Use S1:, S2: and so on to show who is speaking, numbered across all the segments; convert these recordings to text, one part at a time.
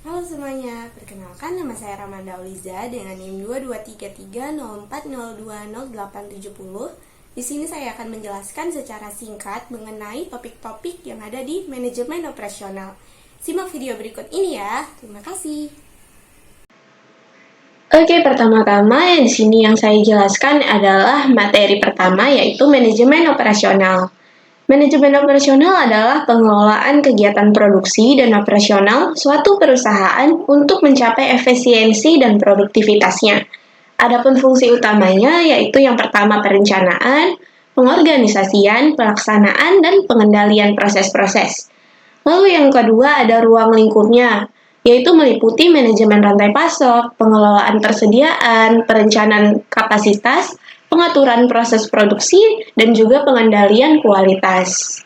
S1: Halo semuanya, perkenalkan nama saya Ramanda Oliza dengan NIM 223304020870. Di sini saya akan menjelaskan secara singkat mengenai topik-topik yang ada di manajemen operasional. Simak video berikut ini ya. Terima kasih. Oke, pertama-tama di sini yang saya jelaskan adalah materi pertama, yaitu manajemen operasional. Manajemen operasional adalah pengelolaan kegiatan produksi dan operasional suatu perusahaan untuk mencapai efisiensi dan produktivitasnya. Adapun fungsi utamanya yaitu yang pertama perencanaan, pengorganisasian, pelaksanaan, dan pengendalian proses-proses. Lalu yang kedua ada ruang lingkupnya, yaitu meliputi manajemen rantai pasok, pengelolaan persediaan, perencanaan kapasitas, pengaturan proses produksi, dan juga pengendalian kualitas.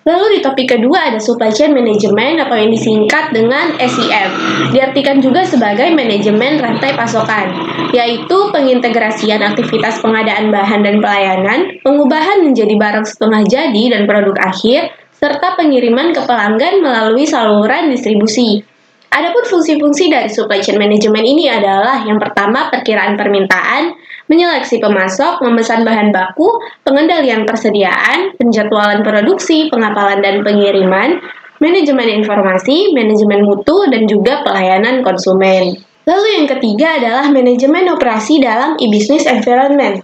S1: Lalu di topik kedua ada supply chain management atau yang disingkat dengan SIM. Diartikan juga sebagai manajemen rantai pasokan, yaitu pengintegrasian aktivitas pengadaan bahan dan pelayanan, pengubahan menjadi barang setengah jadi dan produk akhir, serta pengiriman ke pelanggan melalui saluran distribusi. Adapun fungsi-fungsi dari supply chain management ini adalah yang pertama perkiraan permintaan, menyeleksi pemasok, memesan bahan baku, pengendalian persediaan, penjadwalan produksi, pengapalan dan pengiriman, manajemen informasi, manajemen mutu, dan juga pelayanan konsumen. Lalu yang ketiga adalah manajemen operasi dalam e-business environment,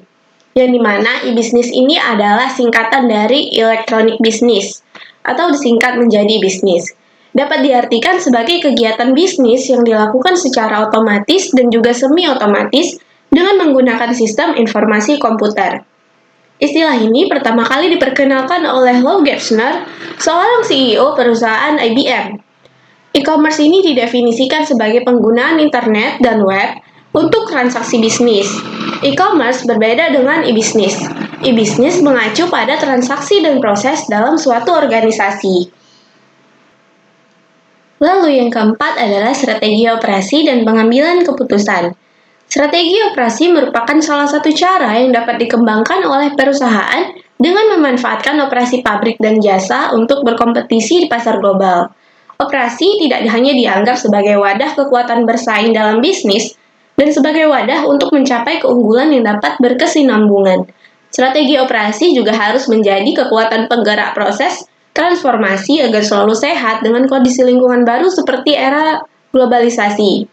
S1: yang dimana e-business ini adalah singkatan dari electronic business, atau disingkat menjadi bisnis. Dapat diartikan sebagai kegiatan bisnis yang dilakukan secara otomatis dan juga semi-otomatis dengan menggunakan sistem informasi komputer. Istilah ini pertama kali diperkenalkan oleh Lou Gerstner, seorang CEO perusahaan IBM. E-commerce ini didefinisikan sebagai penggunaan internet dan web untuk transaksi bisnis. E-commerce berbeda dengan e-business. E-business mengacu pada transaksi dan proses dalam suatu organisasi. Lalu yang keempat adalah strategi operasi dan pengambilan keputusan. Strategi operasi merupakan salah satu cara yang dapat dikembangkan oleh perusahaan dengan memanfaatkan operasi pabrik dan jasa untuk berkompetisi di pasar global. Operasi tidak hanya dianggap sebagai wadah kekuatan bersaing dalam bisnis, dan sebagai wadah untuk mencapai keunggulan yang dapat berkesinambungan. Strategi operasi juga harus menjadi kekuatan penggerak proses transformasi agar selalu sehat dengan kondisi lingkungan baru seperti era globalisasi.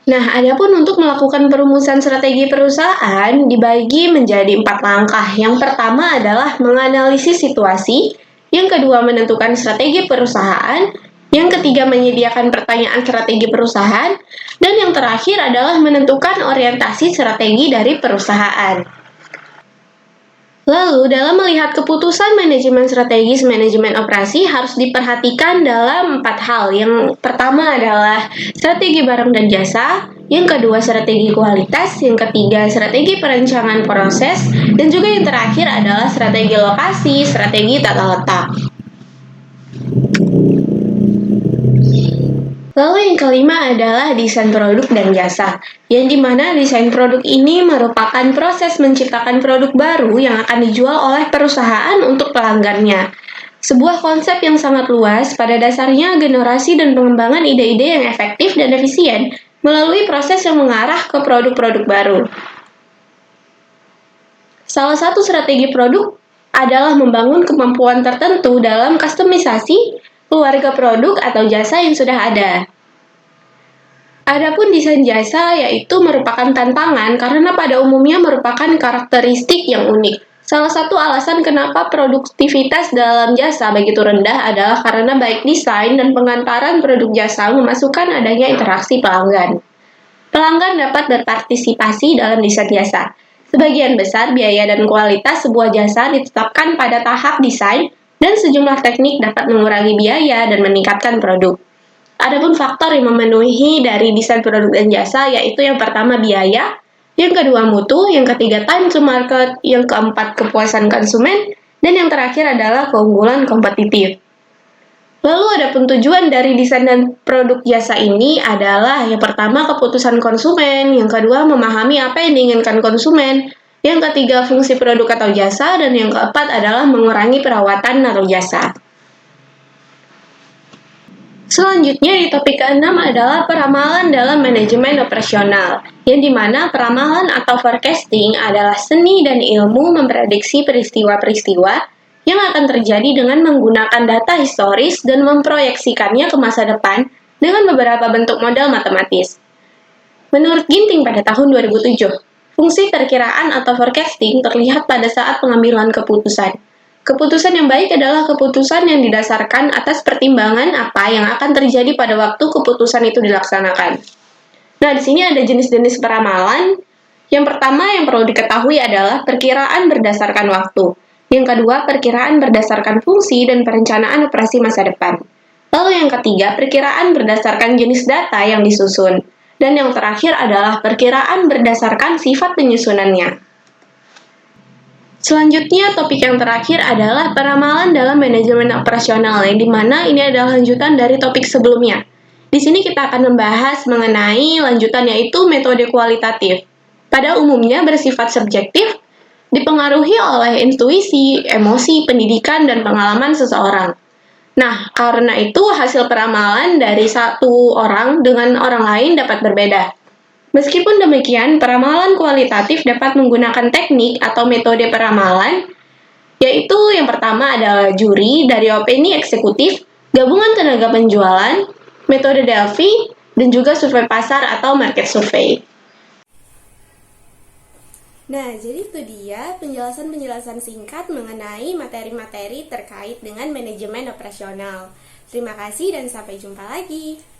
S1: Nah, adapun untuk melakukan perumusan strategi perusahaan dibagi menjadi 4 langkah. Yang pertama adalah menganalisis situasi, yang kedua menentukan strategi perusahaan, yang ketiga menyediakan pertanyaan strategi perusahaan, dan yang terakhir adalah menentukan orientasi strategi dari perusahaan. Lalu, dalam melihat keputusan manajemen strategis manajemen operasi harus diperhatikan dalam 4 hal. Yang pertama adalah strategi barang dan jasa, yang kedua strategi kualitas, yang ketiga strategi perencanaan proses, dan juga yang terakhir adalah strategi lokasi, strategi tata letak. Lalu yang kelima adalah desain produk dan jasa, yang dimana desain produk ini merupakan proses menciptakan produk baru yang akan dijual oleh perusahaan untuk pelanggannya. Sebuah konsep yang sangat luas, pada dasarnya generasi dan pengembangan ide-ide yang efektif dan efisien melalui proses yang mengarah ke produk-produk baru. Salah satu strategi produk adalah membangun kemampuan tertentu dalam kustomisasi keluarga produk atau jasa yang sudah ada. Adapun desain jasa yaitu merupakan tantangan karena pada umumnya merupakan karakteristik yang unik. Salah satu alasan kenapa produktivitas dalam jasa begitu rendah adalah karena baik desain dan pengantaran produk jasa memasukkan adanya interaksi pelanggan. Pelanggan dapat berpartisipasi dalam desain jasa. Sebagian besar biaya dan kualitas sebuah jasa ditetapkan pada tahap desain, dan sejumlah teknik dapat mengurangi biaya dan meningkatkan produk. Adapun faktor yang memenuhi dari desain produk dan jasa yaitu yang pertama biaya, yang kedua mutu, yang ketiga time to market, yang keempat kepuasan konsumen, dan yang terakhir adalah keunggulan kompetitif. Lalu adapun tujuan dari desain dan produk jasa ini adalah yang pertama keputusan konsumen, yang kedua memahami apa yang diinginkan konsumen, yang ketiga fungsi produk atau jasa, dan yang keempat adalah mengurangi perawatan atau jasa. Selanjutnya di topik ke-6 adalah peramalan dalam manajemen operasional, yang dimana peramalan atau forecasting adalah seni dan ilmu memprediksi peristiwa-peristiwa yang akan terjadi dengan menggunakan data historis dan memproyeksikannya ke masa depan dengan beberapa bentuk model matematis. Menurut Ginting pada tahun 2007, fungsi perkiraan atau forecasting terlihat pada saat pengambilan keputusan. Keputusan yang baik adalah keputusan yang didasarkan atas pertimbangan apa yang akan terjadi pada waktu keputusan itu dilaksanakan. Nah, di sini ada jenis-jenis peramalan. Yang pertama yang perlu diketahui adalah perkiraan berdasarkan waktu. Yang kedua, perkiraan berdasarkan fungsi dan perencanaan operasi masa depan. Lalu yang ketiga, perkiraan berdasarkan jenis data yang disusun. Dan yang terakhir adalah perkiraan berdasarkan sifat penyusunannya. Selanjutnya, topik yang terakhir adalah peramalan dalam manajemen operasional, yang dimana ini adalah lanjutan dari topik sebelumnya. Di sini kita akan membahas mengenai lanjutan yaitu metode kualitatif. Pada umumnya bersifat subjektif, dipengaruhi oleh intuisi, emosi, pendidikan, dan pengalaman seseorang. Nah, karena itu hasil peramalan dari satu orang dengan orang lain dapat berbeda. Meskipun demikian, peramalan kualitatif dapat menggunakan teknik atau metode peramalan, yaitu yang pertama adalah juri dari opini eksekutif, gabungan tenaga penjualan, metode Delphi, dan juga survei pasar atau market survey. Nah, jadi itu dia penjelasan-penjelasan singkat mengenai materi-materi terkait dengan manajemen operasional. Terima kasih dan sampai jumpa lagi.